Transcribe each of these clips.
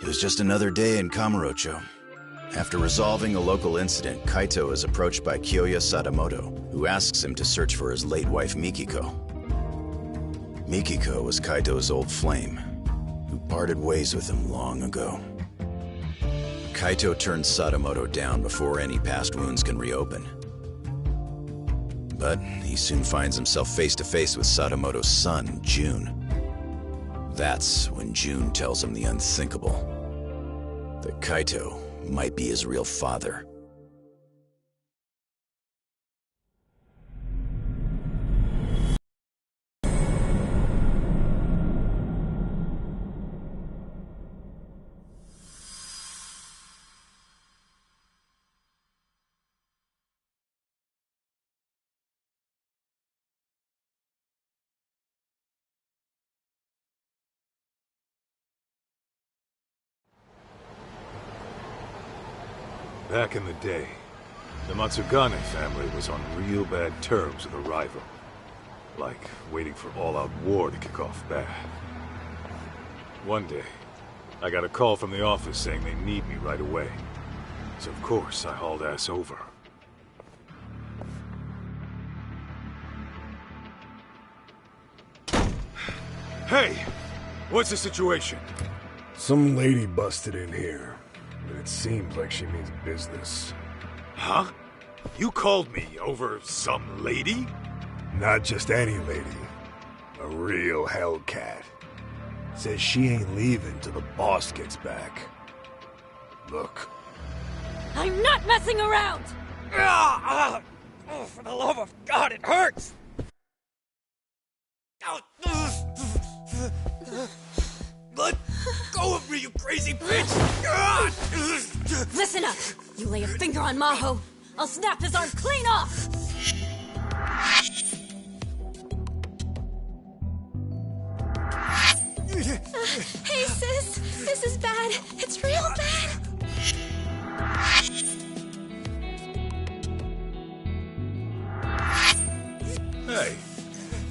It was just another day in Kamurocho. After resolving a local incident, Kaito is approached by Kyoya Sadamoto, who asks him to search for his late wife Mikiko. Mikiko was Kaito's old flame, who parted ways with him long ago. Kaito turns Sadamoto down before any past wounds can reopen. But he soon finds himself face to face with Sadamoto's son, June. That's when June tells him the unthinkable. That Kaito might be his real father. Back in the day, the Matsugane family was on real bad terms with a rival. Like waiting for all-out war to kick off bad. One day, I got a call from the office saying they need me right away. So of course, I hauled ass over. Hey! What's the situation? Some lady busted in here. It seems like she means business. Huh? You called me over some lady? Not just any lady. A real Hellcat. Says she ain't leaving till the boss gets back. Look. I'm not messing around! Oh, for the love of God, it hurts! Let go of me, you crazy bitch! Listen up! You lay a finger on Maho, I'll snap his arm clean off! Hey sis, this is bad. It's real bad. Hey,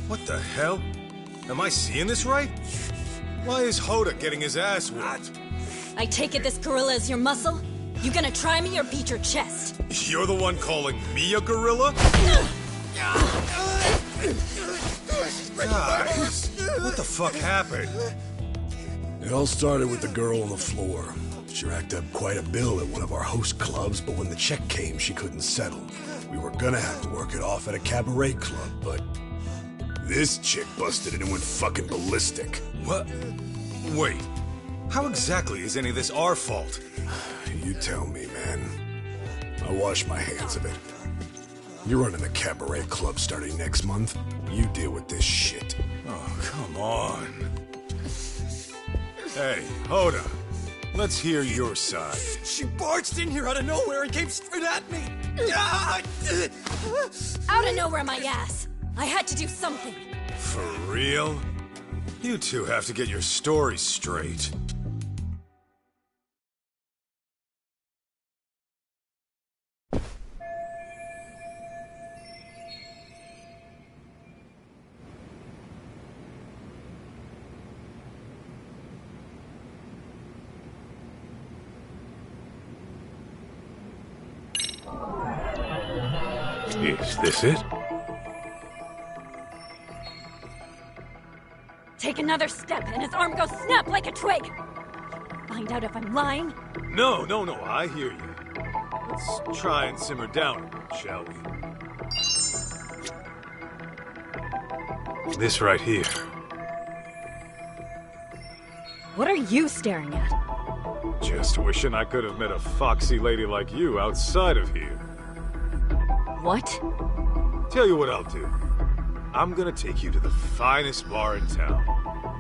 what the hell? Am I seeing this right? Why is Hoda getting his ass whooped? I take it this gorilla is your muscle? You gonna try me or beat your chest? You're the one calling me a gorilla? Guys, what the fuck happened? It all started with the girl on the floor. She racked up quite a bill at one of our host clubs, but when the check came, she couldn't settle. We were gonna have to work it off at a cabaret club, but this chick busted in and went fucking ballistic. What? Wait, how exactly is any of this our fault? You tell me, man. I wash my hands of it. You're running the cabaret club starting next month. You deal with this shit. Oh, come on. Hey, Hoda, let's hear your side. She barged in here out of nowhere and came straight at me! Out of nowhere, my ass. I had to do something. For real? You two have to get your stories straight. Is this it? Take another step and his arm goes snap like a twig. Find out if I'm lying? No, I hear you. Let's try and simmer down a bit, shall we? This right here. What are you staring at? Just wishing I could have met a foxy lady like you outside of here. What? Tell you what I'll do. I'm gonna take you to the finest bar in town,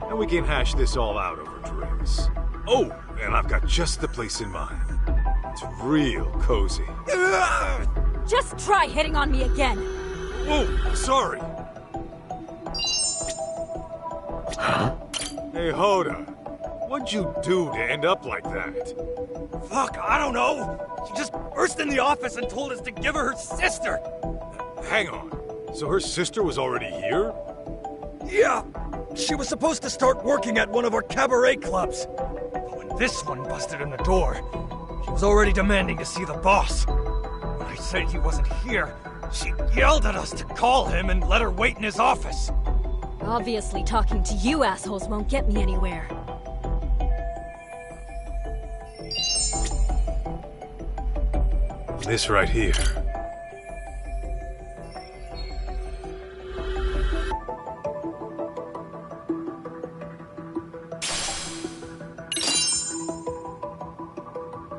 and we can hash this all out over drinks. Oh, and I've got just the place in mind. It's real cozy. Just try hitting on me again. Oh, sorry. Huh? Hey, Hoda. What'd you do to end up like that? Fuck, I don't know! She just burst in the office and told us to give her sister! Hang on. So her sister was already here? Yeah! She was supposed to start working at one of our cabaret clubs. But when this one busted in the door. She was already demanding to see the boss. When I said he wasn't here, she yelled at us to call him and let her wait in his office. Obviously, talking to you assholes won't get me anywhere. This right here.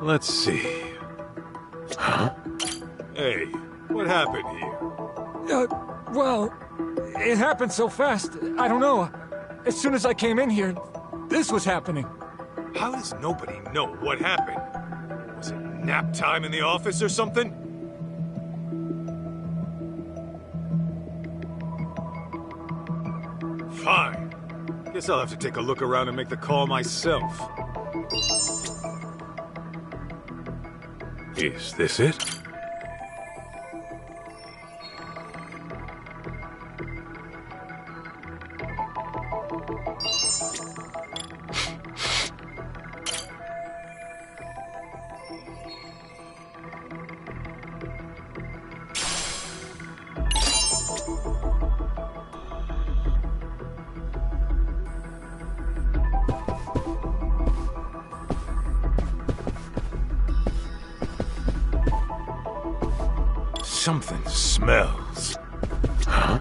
Let's see. Huh? Hey, what happened here? Well, it happened so fast. I don't know. As soon as I came in here, this was happening. How does nobody know what happened? Was it nap time in the office or something? Fine. Guess I'll have to take a look around and make the call myself. Is this it? Something smells. Huh?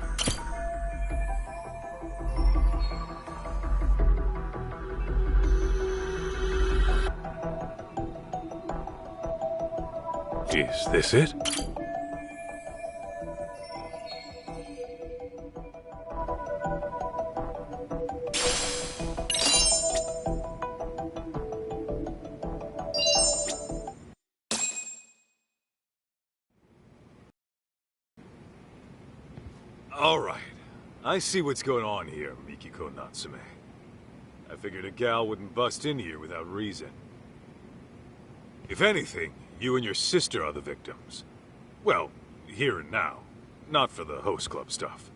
Is this it? All right. I see what's going on here, Mikiko Natsume. I figured a gal wouldn't bust in here without reason. If anything, you and your sister are the victims. Well, here and now. Not for the host club stuff.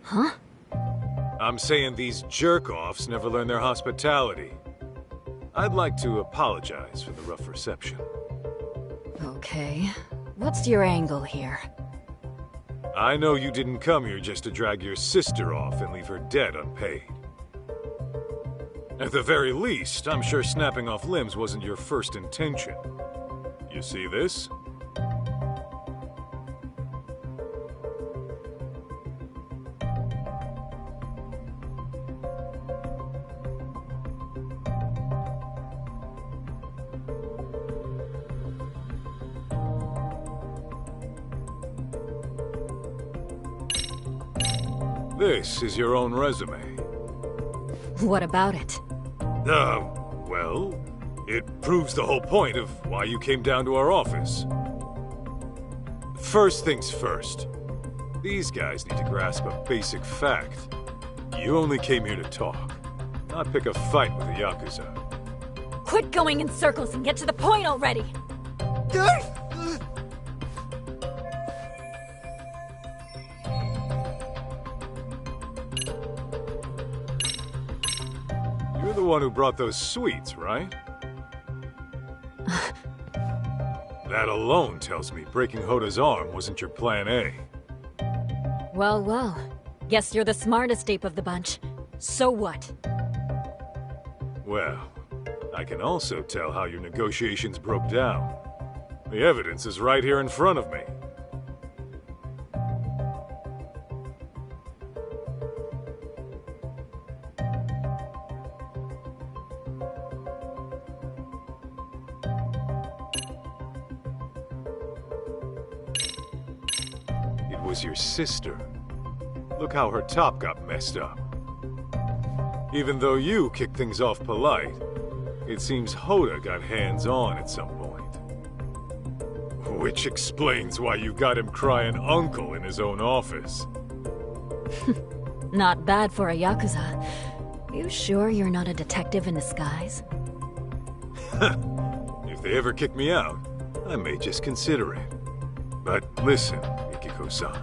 Huh? I'm saying these jerk-offs never learn their hospitality. I'd like to apologize for the rough reception. Okay. What's your angle here? I know you didn't come here just to drag your sister off and leave her dead unpaid. At the very least, I'm sure snapping off limbs wasn't your first intention. You see this? This is your own resume. What about it? Well, it proves the whole point of why you came down to our office. First things first. These guys need to grasp a basic fact. You only came here to talk, not pick a fight with the Yakuza. Quit going in circles and get to the point already! You're the one who brought those sweets, right? That alone tells me breaking Hoda's arm wasn't your plan A. Well, well. Guess you're the smartest ape of the bunch. So what? Well, I can also tell how your negotiations broke down. The evidence is right here in front of me. It was your sister. Look how her top got messed up. Even though you kicked things off polite, it seems Hoda got hands-on at some point. Which explains why you got him crying uncle in his own office. Not bad for a Yakuza. You sure you're not a detective in disguise? If they ever kick me out, I may just consider it. But listen, Mikiko-san.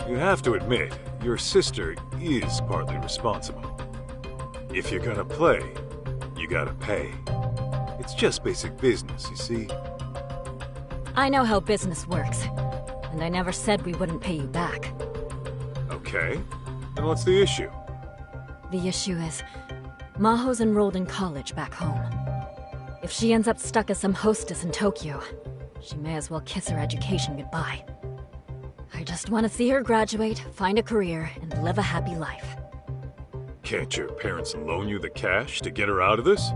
You have to admit, your sister is partly responsible. If you're gonna play, you gotta pay. It's just basic business, you see? I know how business works, and I never said we wouldn't pay you back. Okay. Then what's the issue? The issue is, Maho's enrolled in college back home. If she ends up stuck as some hostess in Tokyo, she may as well kiss her education goodbye. I just want to see her graduate, find a career, and live a happy life. Can't your parents loan you the cash to get her out of this?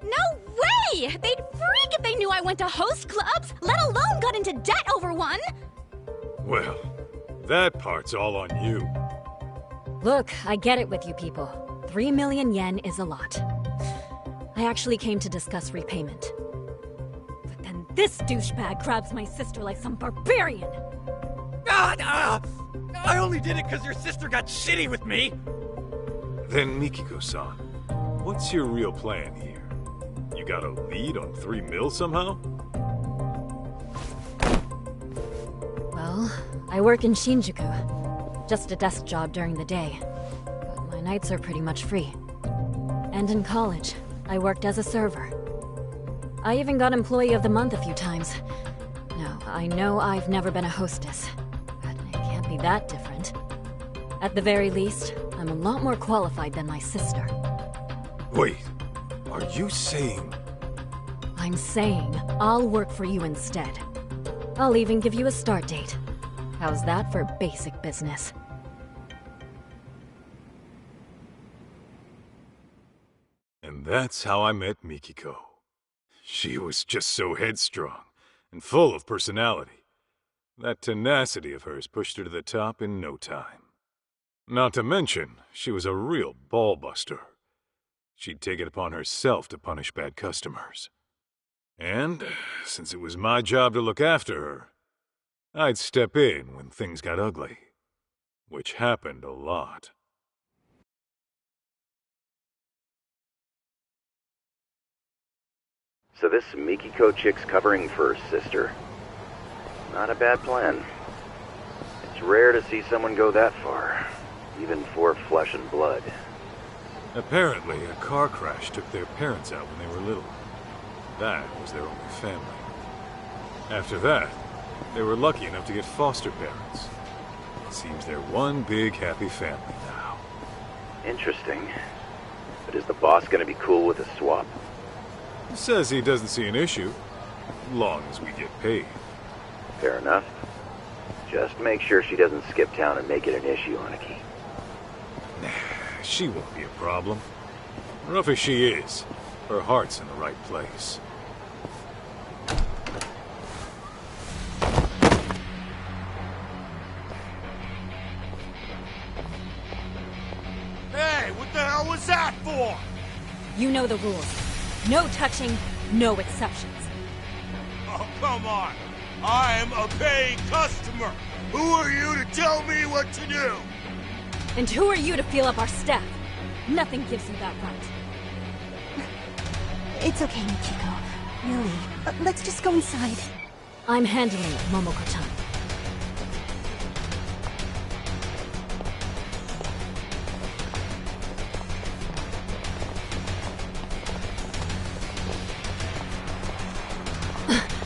No way! They'd freak if they knew I went to host clubs, let alone got into debt over one! Well, that part's all on you. Look, I get it with you people. 3 million yen is a lot. I actually came to discuss repayment. But then this douchebag grabs my sister like some barbarian! I only did it because your sister got shitty with me! Then Mikiko-san, what's your real plan here? You got a lead on 3 mil somehow? Well, I work in Shinjuku. Just a desk job during the day. But my nights are pretty much free. And in college, I worked as a server. I even got Employee of the Month a few times. Now, I know I've never been a hostess, but it can't be that different. At the very least, I'm a lot more qualified than my sister. Wait, are you saying... I'm saying I'll work for you instead. I'll even give you a start date. How's that for basic business? And that's how I met Mikiko. She was just so headstrong and full of personality. That tenacity of hers pushed her to the top in no time. Not to mention, she was a real ball-buster. She'd take it upon herself to punish bad customers. And, since it was my job to look after her, I'd step in when things got ugly. Which happened a lot. So this Mikiko chick's covering for her sister. Not a bad plan. It's rare to see someone go that far, even for flesh and blood. Apparently, a car crash took their parents out when they were little. That was their only family. After that, they were lucky enough to get foster parents. It seems they're one big happy family now. Interesting. But is the boss gonna be cool with a swap? He says he doesn't see an issue, long as we get paid. Fair enough. Just make sure she doesn't skip town and make it an issue, Aniki. Nah, she won't be a problem. Rough as she is, her heart's in the right place. Hey, what the hell was that for? You know the rules. No touching, no exceptions. Oh, come on. I'm a paying customer. Who are you to tell me what to do? And who are you to feel up our staff? Nothing gives you that right. It's okay, Mikiko. Really. Let's just go inside. I'm handling it, Momoko-chan.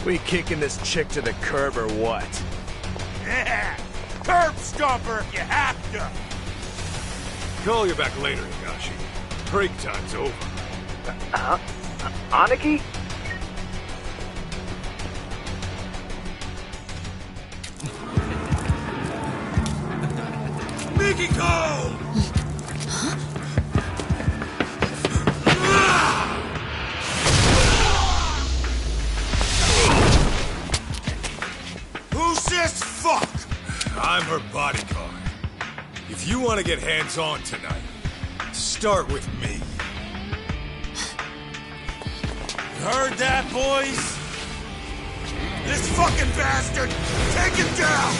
We kicking this chick to the curb or what? Yeah! Curb stomper if you have to! Call you back later, Higashi. Break time's over. Aniki? Mikiko! Who's this fuck? I'm her bodyguard. If you want to get hands-on tonight, start with me. You heard that, boys? This fucking bastard! Take him down!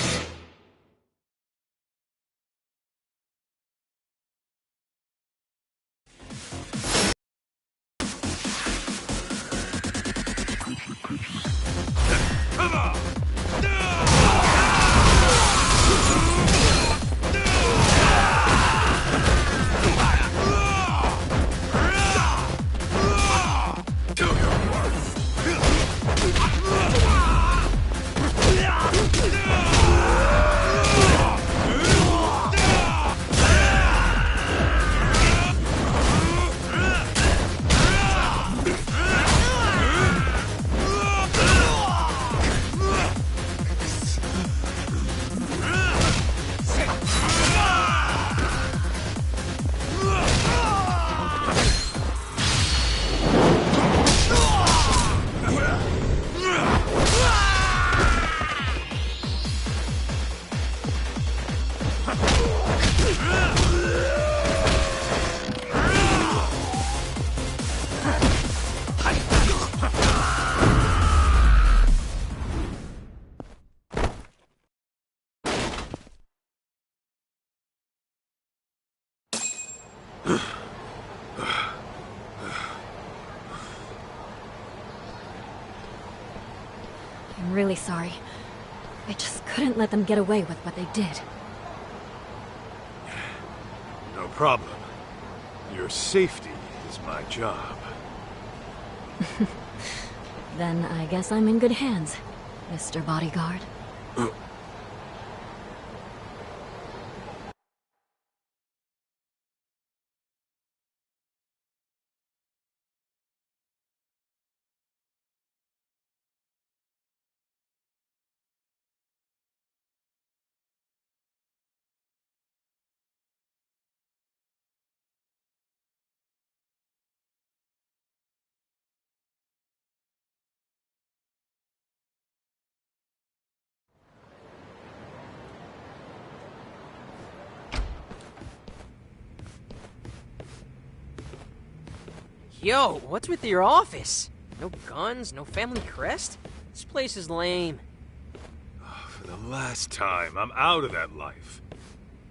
Come on! I'm really sorry. I just couldn't let them get away with what they did. No problem. Your safety is my job. Then I guess I'm in good hands, Mr. Bodyguard. Yo, what's with your office? No guns, no family crest? This place is lame. For the last time, I'm out of that life.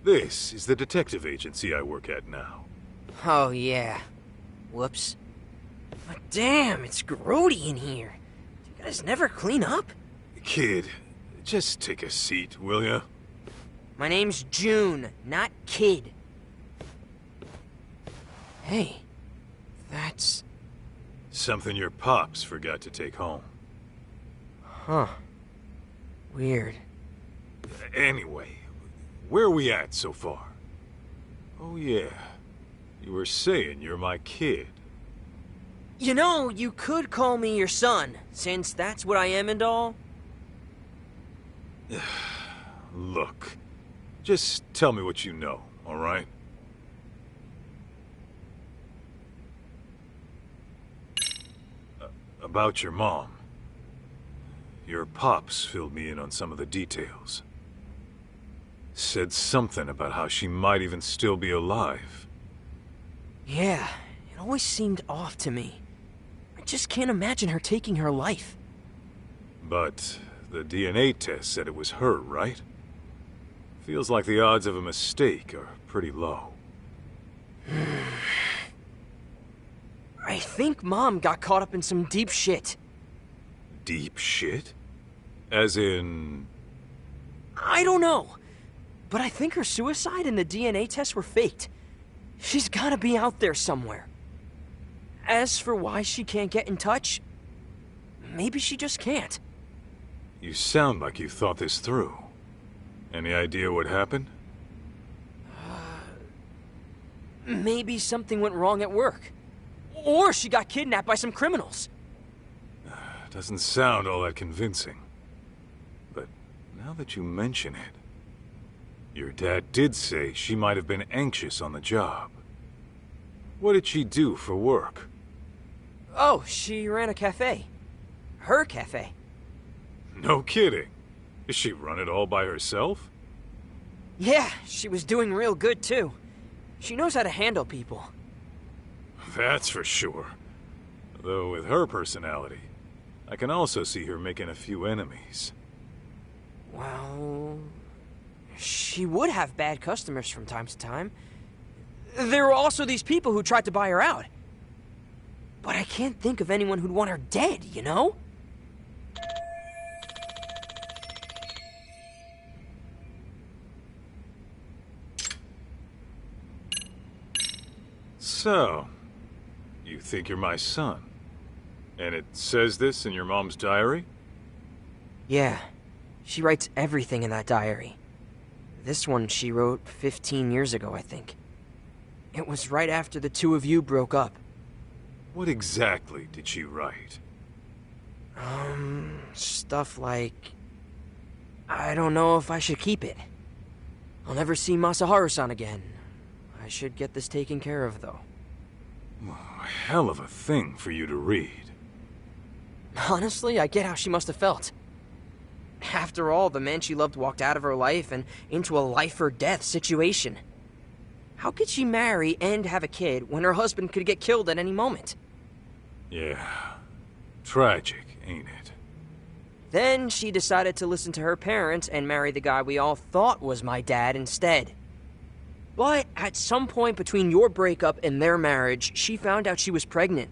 This is the detective agency I work at now. Oh, yeah. Whoops. But damn, it's grody in here. Do you guys never clean up? Kid, just take a seat, will ya? My name's June, not Kid. Hey, that's... Something your pops forgot to take home. Huh. Weird. Anyway, where are we at so far? Oh yeah, you were saying you're my kid. You know, you could call me your son, since that's what I am and all. Look, just tell me what you know, all right? About your mom. Your pops filled me in on some of the details. Said something about how she might even still be alive. Yeah, it always seemed off to me. I just can't imagine her taking her life. But the DNA test said it was her, right? Feels like the odds of a mistake are pretty low. I think Mom got caught up in some deep shit. Deep shit? As in... I don't know. But I think her suicide and the DNA tests were faked. She's gotta be out there somewhere. As for why she can't get in touch, maybe she just can't. You sound like you thought this through. Any idea what happened? Maybe something went wrong at work. Or she got kidnapped by some criminals. Doesn't sound all that convincing. But now that you mention it, your dad did say she might have been anxious on the job. What did she do for work? Oh, she ran a cafe. Her cafe. No kidding. Does she run it all by herself? Yeah, she was doing real good too. She knows how to handle people. That's for sure. Though with her personality, I can also see her making a few enemies. Well... she would have bad customers from time to time. There were also these people who tried to buy her out. But I can't think of anyone who'd want her dead, you know? So, you think you're my son? And it says this in your mom's diary? Yeah. She writes everything in that diary. This one she wrote 15 years ago, I think. It was right after the two of you broke up. What exactly did she write? Stuff like... I don't know if I should keep it. I'll never see Masaharu-san again. I should get this taken care of, though. Oh, hell of a thing for you to read. Honestly, I get how she must have felt. After all, the man she loved walked out of her life and into a life-or-death situation. How could she marry and have a kid when her husband could get killed at any moment? Yeah. Tragic, ain't it? Then she decided to listen to her parents and marry the guy we all thought was my dad instead. But at some point between your breakup and their marriage, she found out she was pregnant.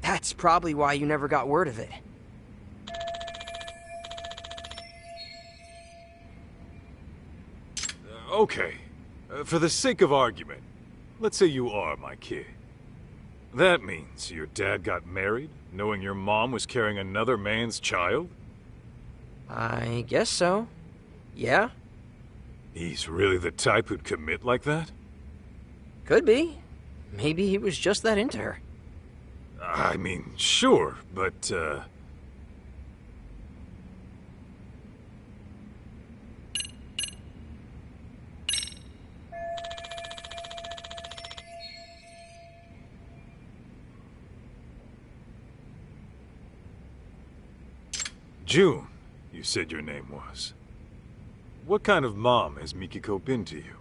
That's probably why you never got word of it. Okay, for the sake of argument, let's say you are my kid. That means your dad got married, knowing your mom was carrying another man's child? I guess so. Yeah? He's really the type who'd commit like that? Could be. Maybe he was just that into her. I mean, sure, but, June, you said your name was. What kind of mom has Mikiko been to you?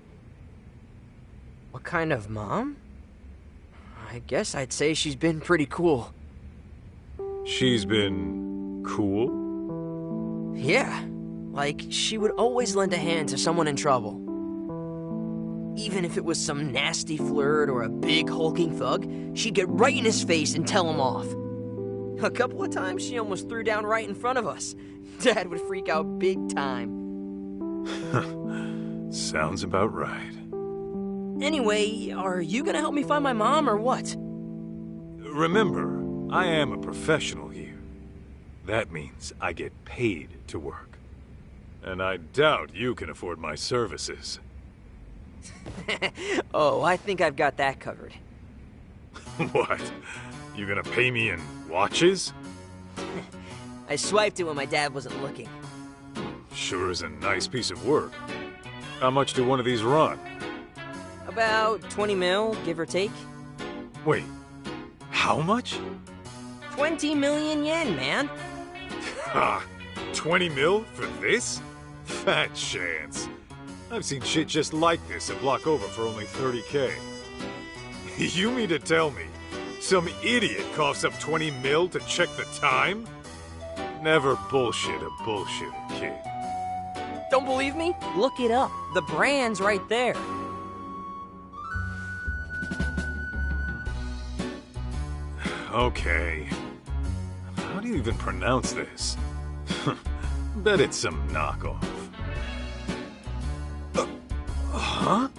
What kind of mom? I guess I'd say she's been pretty cool. She's been cool? Yeah. Like, she would always lend a hand to someone in trouble. Even if it was some nasty flirt or a big hulking thug, she'd get right in his face and tell him off. A couple of times she almost threw down right in front of us. Dad would freak out big time. Sounds about right. Anyway, are you gonna help me find my mom or what? Remember, I am a professional here. That means I get paid to work. And I doubt you can afford my services. Oh, I think I've got that covered. What? You gonna pay me in watches? I swiped it when my dad wasn't looking. Sure is a nice piece of work. How much do one of these run? About 20 mil, give or take. Wait, how much? 20 million yen, man. Ha! 20 mil for this? Fat chance. I've seen shit just like this a block over for only 30K. You mean to tell me some idiot coughs up 20 mil to check the time? Never bullshit a bullshitter, kid. Don't believe me? Look it up. The brand's right there. Okay. How do you even pronounce this? Bet it's some knockoff. Huh?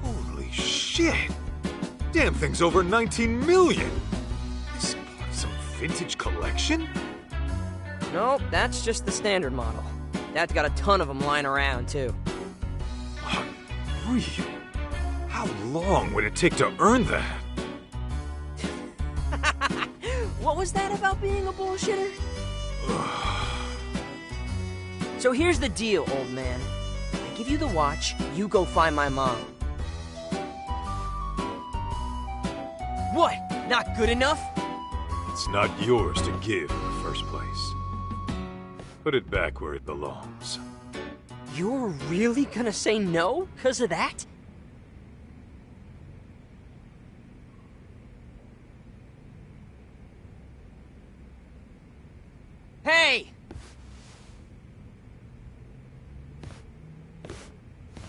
Holy shit! Damn thing's over 19 million! This part of some vintage collection? Nope, that's just the standard model. Dad's got a ton of them lying around, too. Unreal. How long would it take to earn that? What was that about being a bullshitter? So here's the deal, old man. I give you the watch, you go find my mom. What? Not good enough? It's not yours to give in the first place. Put it back where it belongs. You're really gonna say no because of that? Hey!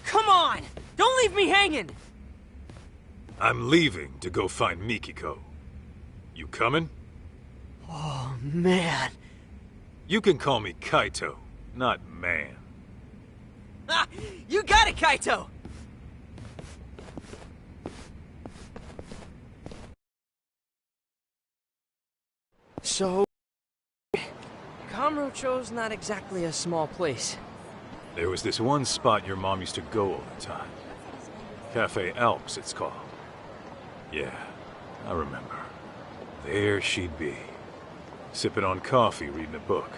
Come on! Don't leave me hanging! I'm leaving to go find Mikiko. You coming? Oh, man. You can call me Kaito, not man. Ah, you got it, Kaito! So, Kamurocho's not exactly a small place. There was this one spot your mom used to go all the time. Cafe Alps, it's called. Yeah, I remember. There she'd be, sipping on coffee, reading a book.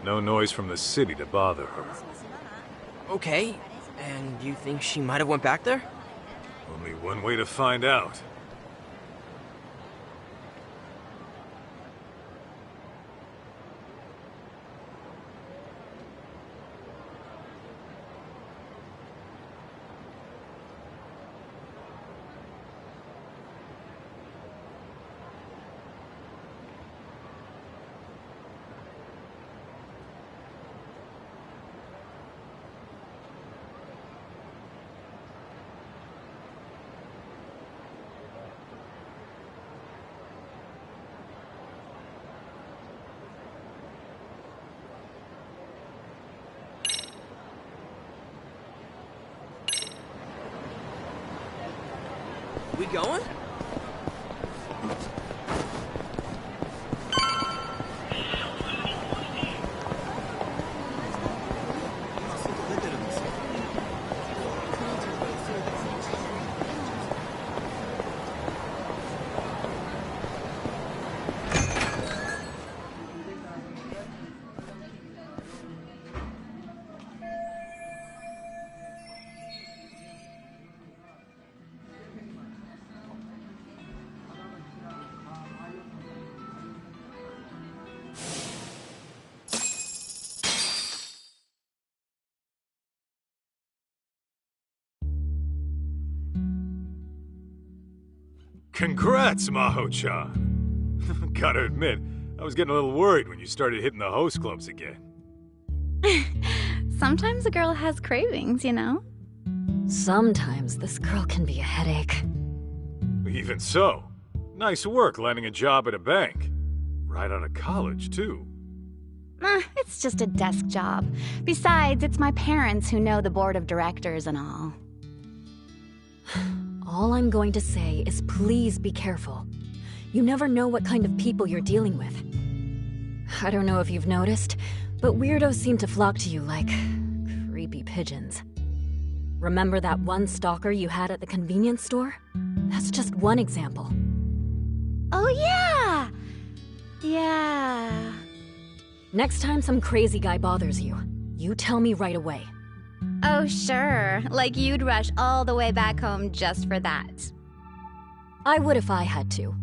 No noise from the city to bother her. Okay, and you think she might have went back there? Only one way to find out. We going? Congrats, Maho-chan. Gotta admit, I was getting a little worried when you started hitting the host clubs again. Sometimes a girl has cravings, you know? Sometimes this girl can be a headache. Even so, nice work landing a job at a bank. Right out of college, too. It's just a desk job. Besides, it's my parents who know the board of directors and all. All I'm going to say is please be careful. You never know what kind of people you're dealing with. I don't know if you've noticed, but weirdos seem to flock to you like creepy pigeons. Remember that one stalker you had at the convenience store? That's just one example. Oh yeah! Yeah. Next time some crazy guy bothers you, you tell me right away. Oh sure, like you'd rush all the way back home just for that. I would if I had to.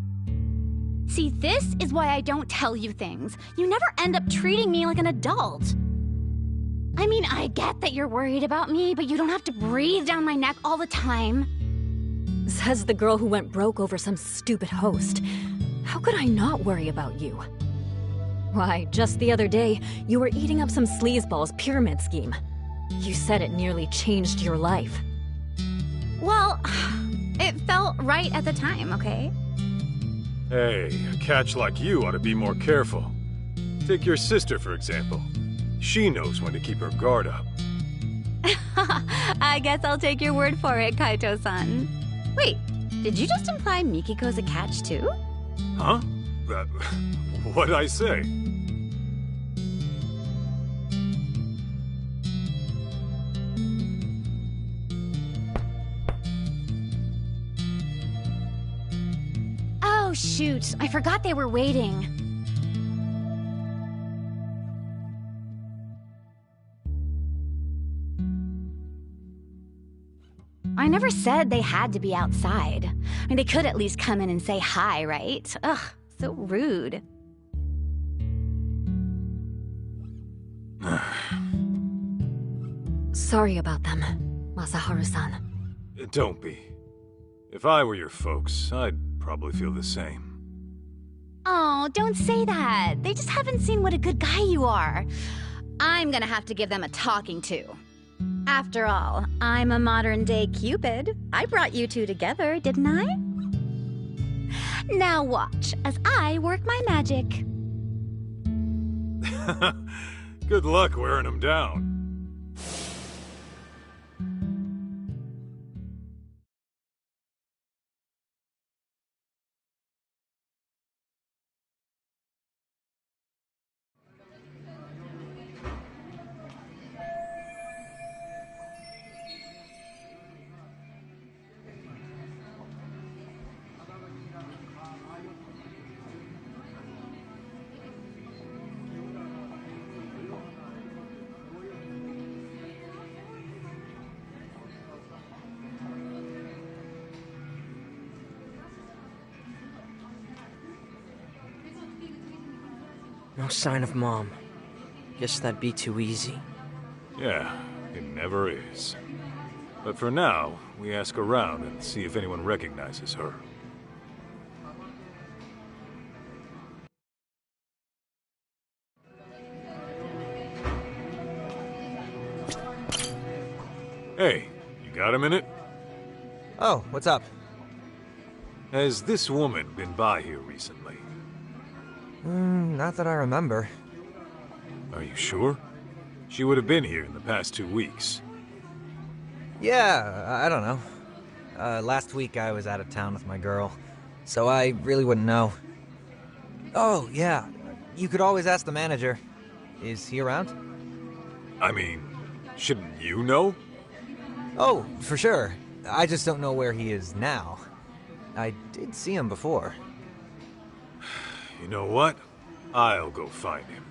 See, this is why I don't tell you things. You never end up treating me like an adult. I mean, I get that you're worried about me, but you don't have to breathe down my neck all the time. Says the girl who went broke over some stupid host. How could I not worry about you? Why, just the other day, you were eating up some sleazeball's pyramid scheme. You said it nearly changed your life. Well, it felt right at the time, okay? Hey, a catch like you ought to be more careful. Take your sister, for example. She knows when to keep her guard up. I guess I'll take your word for it, Kaito-san. Wait, did you just imply Mikiko's a catch too? Huh? What'd I say? Oh shoot, I forgot they were waiting. I never said they had to be outside. I mean, they could at least come in and say hi, right? Ugh, so rude. Sorry about them, Masaharu-san. Don't be. If I were your folks, I'd probably feel the same. Oh, don't say that. They just haven't seen what a good guy you are. I'm gonna have to give them a talking to. After all, I'm a modern-day Cupid. I brought you two together, didn't I? Now watch as I work my magic. Good luck wearing them down. No sign of Mom. Guess that'd be too easy. Yeah, it never is. But for now, we ask around and see if anyone recognizes her. Hey, you got a minute? Oh, what's up? Has this woman been by here recently? Not that I remember. Are you sure? She would have been here in the past 2 weeks. Yeah, I don't know. Last week I was out of town with my girl, so I really wouldn't know. Oh, yeah. You could always ask the manager. Is he around? I mean, shouldn't you know? Oh, for sure. I just don't know where he is now. I did see him before. You know what? I'll go find him.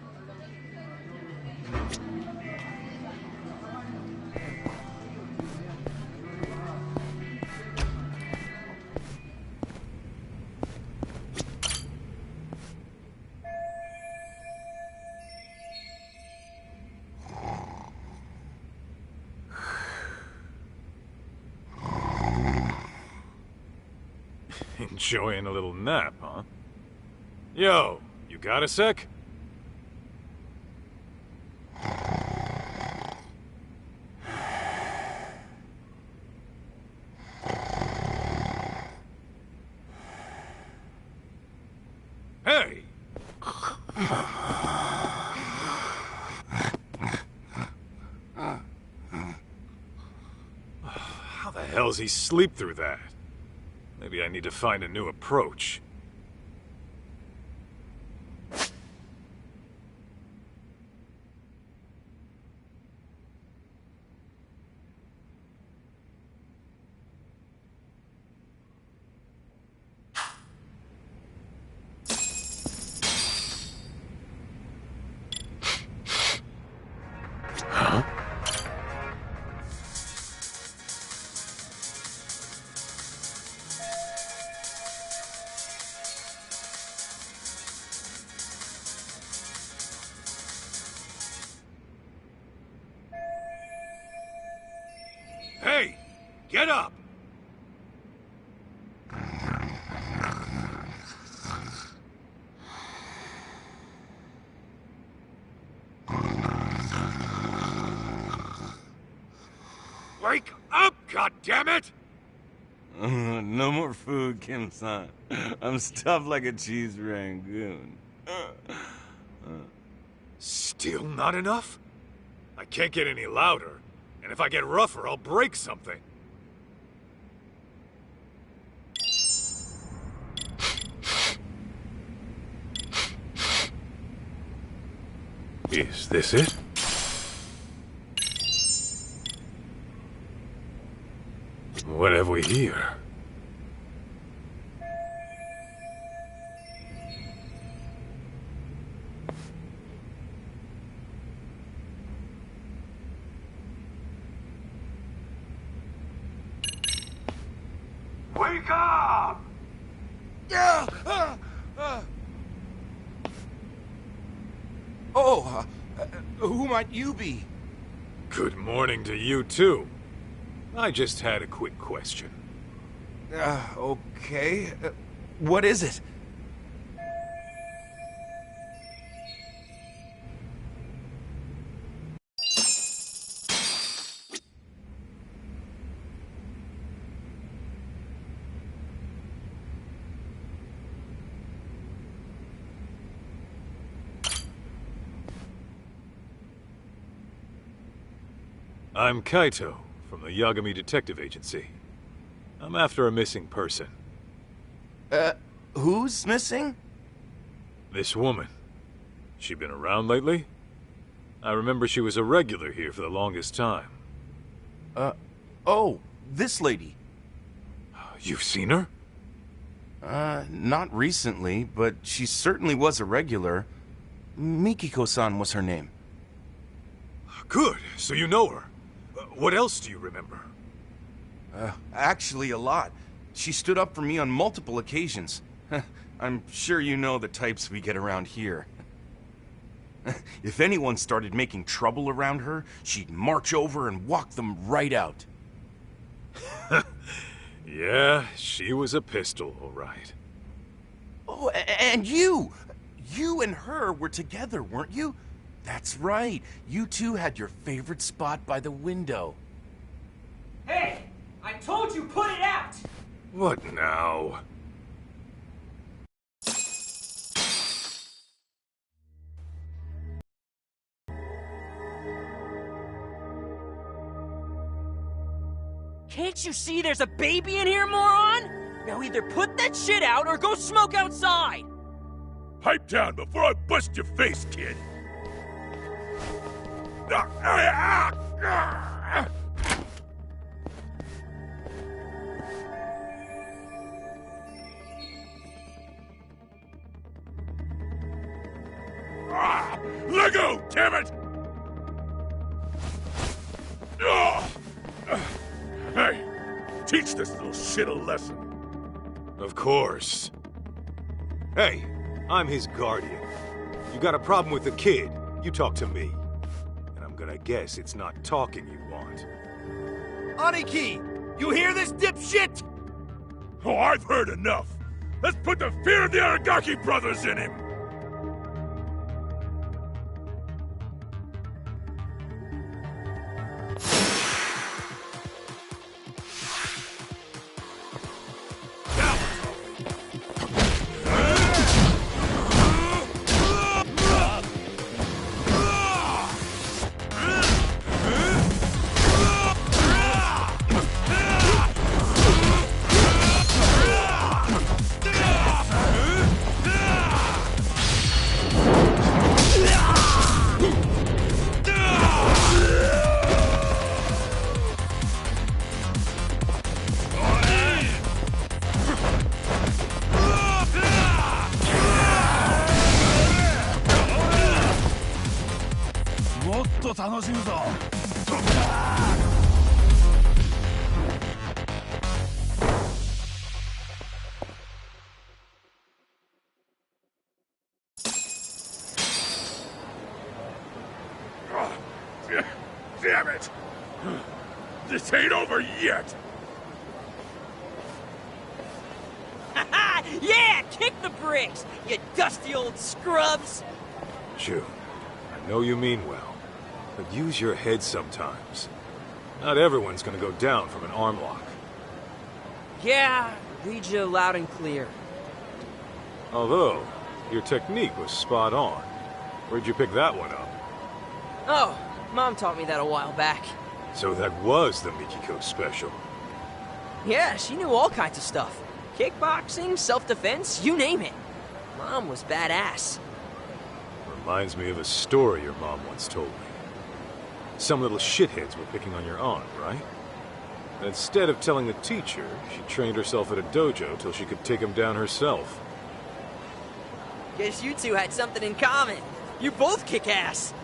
Enjoying a little nap, huh? Yo, you got a sec? Hey! How the hell's he sleep through that? Maybe I need to find a new approach. Huh? Hey! Get up! Wake up, goddammit! No more food, Kim-san. I'm stuffed like a cheese rangoon. Still not enough? I can't get any louder, and if I get rougher, I'll break something. Is this it? What have we here? Wake up! Who might you be? Good morning to you, too. I just had a quick question. Okay. What is it? I'm Kaito, from the Yagami Detective Agency. I'm after a missing person. Who's missing? This woman. She been around lately? I remember she was a regular here for the longest time. Oh, this lady. You've seen her? Not recently, but she certainly was a regular. Mikiko-san was her name. Good, so you know her. What else do you remember? Actually, a lot. She stood up for me on multiple occasions. I'm sure you know the types we get around here. If anyone started making trouble around her, she'd march over and walk them right out. Yeah, she was a pistol, all right. Oh, and you! You and her were together, weren't you? That's right. You two had your favorite spot by the window. Hey! I told you, put it out! What now? Can't you see there's a baby in here, moron? Now either put that shit out or go smoke outside! Pipe down before I bust your face, kid! Let go, damn it! Hey, teach this little shit a lesson. Of course. Hey, I'm his guardian. You got a problem with the kid, you talk to me. And I'm gonna guess it's not talking you want. Aniki! You hear this, dipshit? Oh, I've heard enough. Let's put the fear of the Aragaki brothers in him! Damn it! This ain't over yet! Yeah, kick the bricks, you dusty old scrubs! June, I know you mean well, but use your head sometimes. Not everyone's gonna go down from an arm lock. Yeah, read you loud and clear. Although, your technique was spot on. Where'd you pick that one up? Oh, Mom taught me that a while back. So that was the Mikiko special. Yeah, she knew all kinds of stuff. Kickboxing, self-defense, you name it. Mom was badass. Reminds me of a story your mom once told me. Some little shitheads were picking on your aunt, right? And instead of telling the teacher, she trained herself at a dojo till she could take them down herself. Guess you two had something in common. You both kick ass.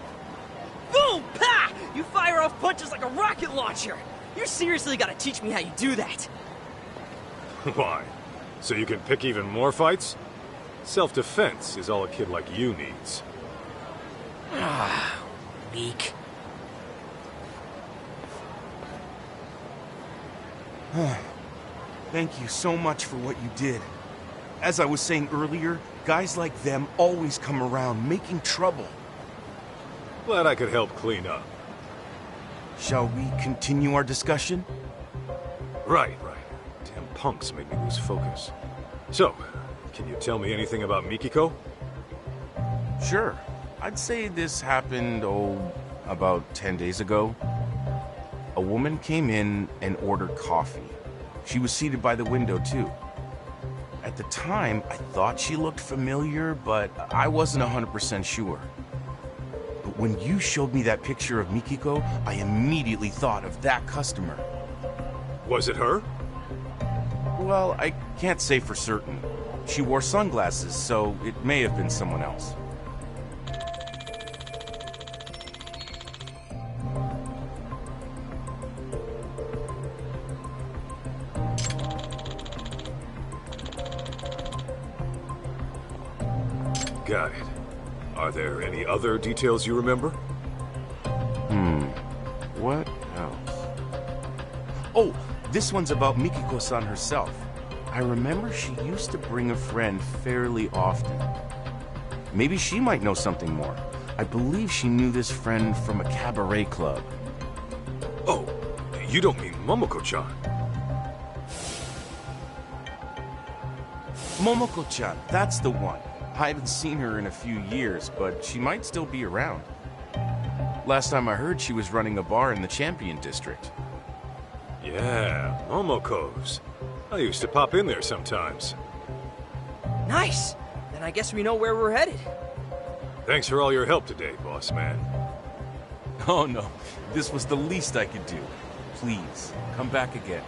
Boom! Pa! You fire off punches like a rocket launcher. You seriously gotta teach me how you do that. Why? So you can pick even more fights? Self-defense is all a kid like you needs. Weak. Thank you so much for what you did. As I was saying earlier, guys like them always come around making trouble. Glad I could help clean up. Shall we continue our discussion? Right. Damn punks made me lose focus. So, can you tell me anything about Mikiko? Sure. I'd say this happened, about 10 days ago. A woman came in and ordered coffee. She was seated by the window, too. At the time, I thought she looked familiar, but I wasn't 100% sure. But when you showed me that picture of Mikiko, I immediately thought of that customer. Was it her? Well, I can't say for certain. She wore sunglasses, so it may have been someone else. Got it. Are there any other details you remember? What else? Oh, this one's about Mikiko-san herself. I remember she used to bring a friend fairly often. Maybe she might know something more. I believe she knew this friend from a cabaret club. Oh, you don't mean Momoko-chan? Momoko-chan, that's the one. I haven't seen her in a few years, but she might still be around. Last time I heard, she was running a bar in the Champion District. Yeah, Momoko's. I used to pop in there sometimes. Nice! Then I guess we know where we're headed. Thanks for all your help today, boss man. Oh no, this was the least I could do. Please, come back again.